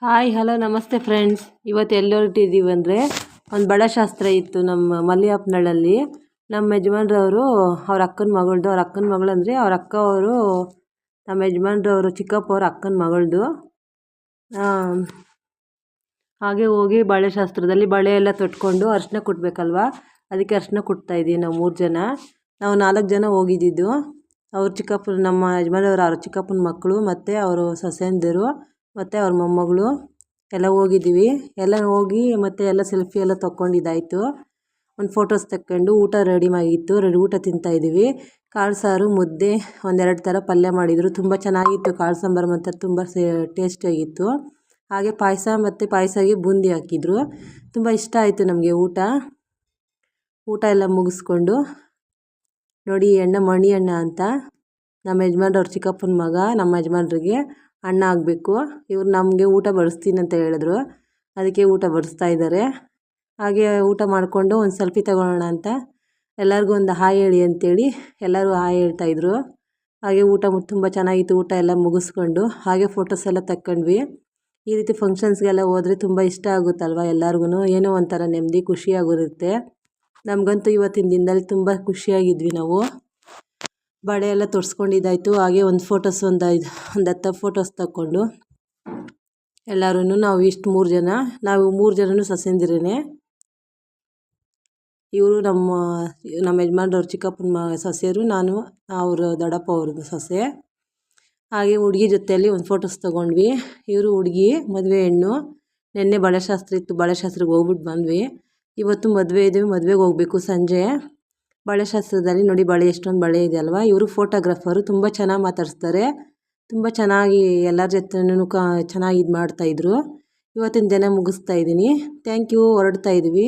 Hi hello ನಮಸ್ತೆ friends. ಇವತ್ತು ಎಲ್ಲಿ ಹೊರಟಿದ್ದೀವಿ ಅಂದರೆ ಒಂದು ಬಳೆ ಶಾಸ್ತ್ರ ಇತ್ತು ನಮ್ಮ ಮಲ್ಲಿಯಪ್ಪನಹಳ್ಳಿ. ನಮ್ಮ ಯಜಮಾನ್ರವರು ಅವ್ರ ಅಕ್ಕನ ಮಗಳದು, ಅವ್ರ ಅಕ್ಕನ ಮಗಳು ಅಂದರೆ ಅವ್ರ ಅಕ್ಕ ಅವರು ನಮ್ಮ ಯಜಮಾನ್ರವರು ಚಿಕ್ಕಪ್ಪ ಅವ್ರ ಅಕ್ಕನ ಮಗಳದು. ಹಾಗೆ ಹೋಗಿ ಬಳೆ ಶಾಸ್ತ್ರದಲ್ಲಿ ಬಳೆ ಎಲ್ಲ ತೊಟ್ಕೊಂಡು ಅರಿಶಿನ ಕುಟ್ಟಬೇಕಲ್ವ, ಅದಕ್ಕೆ ಅರಿಶಿನ ಕುಟ್ತಾಯಿದ್ದೀವಿ. ನಾವು 3 ಜನ, ನಾವು 4 ಜನ ಹೋಗಿದ್ದಿದ್ದು. ಅವ್ರ ಚಿಕ್ಕಪ್ಪನ, ನಮ್ಮ ಯಜಮಾನ್ರವರು ಅವ್ರ ಚಿಕ್ಕಪ್ಪನ ಮಕ್ಕಳು ಮತ್ತು ಅವರು ಸೊಸೆಯಂದಿರು ಮತ್ತು ಅವ್ರ ಮೊಮ್ಮಗಳು ಎಲ್ಲ ಹೋಗಿದ್ದೀವಿ. ಎಲ್ಲ ಹೋಗಿ ಮತ್ತು ಎಲ್ಲ ಸೆಲ್ಫಿ ಎಲ್ಲ ತೊಗೊಂಡಿದ್ದಾಯಿತು. ಒಂದು ಫೋಟೋಸ್ ತಕ್ಕೊಂಡು ಊಟ ರೆಡಿ ಆಗಿತ್ತು. ಊಟ ತಿಂತಾಯಿದ್ದೀವಿ. ಕಾಳು ಸಾರು, ಮುದ್ದೆ, 1-2 ಥರ ಪಲ್ಯ ಮಾಡಿದರು. ತುಂಬ ಚೆನ್ನಾಗಿತ್ತು. ಕಾಳು ಸಾಂಬಾರು ಮತ್ತು ತುಂಬ ಟೇಸ್ಟಿಯಾಗಿತ್ತು. ಹಾಗೆ ಪಾಯಸ ಮತ್ತು ಪಾಯಸಗೆ ಬೂಂದಿ ಹಾಕಿದ್ರು. ತುಂಬ ಇಷ್ಟ ಆಯಿತು ನಮಗೆ ಊಟ ಎಲ್ಲ ಮುಗಿಸ್ಕೊಂಡು. ನೋಡಿ, ಮಣಿ ಅಣ್ಣ ಅಂತ ನಮ್ಮ ಯಜಮಾನ್ರವ್ರ ಚಿಕ್ಕಪ್ಪನ ಮಗ, ನಮ್ಮ ಯಜಮಾನ್ರಿಗೆ ಅಣ್ಣ ಆಗಬೇಕು. ಇವ್ರು ನಮಗೆ ಊಟ ಬಡಿಸ್ತೀನಿ ಅಂತ ಹೇಳಿದ್ರು, ಅದಕ್ಕೆ ಊಟ ಬಡಿಸ್ತಾ ಇದ್ದಾರೆ. ಹಾಗೆ ಊಟ ಮಾಡಿಕೊಂಡು ಒಂದು ಸೆಲ್ಫಿ ತಗೊಳ್ಳೋಣ ಅಂತ ಎಲ್ಲರಿಗೂ ಒಂದು ಹಾಯ್ ಹೇಳಿ ಅಂತೇಳಿ ಎಲ್ಲರೂ ಹಾಯ್ ಹೇಳ್ತಾಯಿದ್ರು. ಹಾಗೆ ಊಟ ತುಂಬ ಚೆನ್ನಾಗಿತ್ತು. ಊಟ ಎಲ್ಲ ಮುಗಿಸ್ಕೊಂಡು ಹಾಗೆ ಫೋಟೋಸ್ ಎಲ್ಲ ತಕ್ಕೊಂಡ್ವಿ. ಈ ರೀತಿ ಫಂಕ್ಷನ್ಸ್ಗೆಲ್ಲ ಹೋದರೆ ತುಂಬ ಇಷ್ಟ ಆಗುತ್ತಲ್ವ ಎಲ್ಲರಿಗೂ. ಏನೋ ಒಂಥರ ನೆಮ್ಮದಿ, ಖುಷಿಯಾಗಿರುತ್ತೆ. ನಮಗಂತೂ ಇವತ್ತಿನ ದಿನದಲ್ಲಿ ತುಂಬ ಖುಷಿಯಾಗಿದ್ವಿ ನಾವು. ಬಳೆ ಎಲ್ಲ ತೊಡ್ಸ್ಕೊಂಡಿದ್ದಾಯಿತು. ಹಾಗೆ ಒಂದು ಫೋಟೋಸ್ ಒಂದು 10 ಫೋಟೋಸ್ ತಕ್ಕೊಂಡು ಎಲ್ಲರೂ ನಾವು 3 ಜನ, ನಾವು 3 ಜನನೂ ಸೊಸೆಯಂದಿರೇನೆ. ಇವರು ನಮ್ಮ ಯಜಮಾನ್ರವ್ರ ಚಿಕ್ಕಪ್ಪನ ಸೊಸೆಯರು, ನಾನು ಅವರು ದೊಡ್ಡಪ್ಪ ಅವ್ರದ್ದು ಸೊಸೆ. ಹಾಗೆ ಹುಡುಗಿ ಜೊತೆಯಲ್ಲಿ ಒಂದು ಫೋಟೋಸ್ ತೊಗೊಂಡ್ವಿ. ಇವರು ಹುಡುಗಿ ಮದುವೆ ಹೆಣ್ಣು. ನಿನ್ನೆ ಬಳೆ ಶಾಸ್ತ್ರ ಇತ್ತು, ಬಳೆ ಶಾಸ್ತ್ರಕ್ಕೆ ಹೋಗ್ಬಿಟ್ಟು ಬಂದ್ವಿ. ಇವತ್ತು ಮದುವೆ ಇದೆ, ಮದುವೆಗೆ ಹೋಗಬೇಕು ಸಂಜೆ. ಬಳೆ ಶಾಸ್ತ್ರದಲ್ಲಿ ನೋಡಿ, ಬಳೆ ಎಷ್ಟೊಂದು ಬಳೆ ಇದೆ ಅಲ್ವಾ. ಇವರು ಫೋಟೋಗ್ರಾಫರು, ತುಂಬ ಚೆನ್ನಾಗಿ ಮಾತಾಡಿಸ್ತಾರೆ. ತುಂಬ ಚೆನ್ನಾಗಿ ಎಲ್ಲರ ಜೊತೆನೂ ಚೆನ್ನಾಗಿ ಇದು ಮಾಡ್ತಾಯಿದ್ರು. ಇವತ್ತಿನ ದಿನ ಮುಗಿಸ್ತಾ ಇದ್ದೀನಿ. Thank you. ಹೊರಡ್ತಾ ಇದ್ದೀವಿ.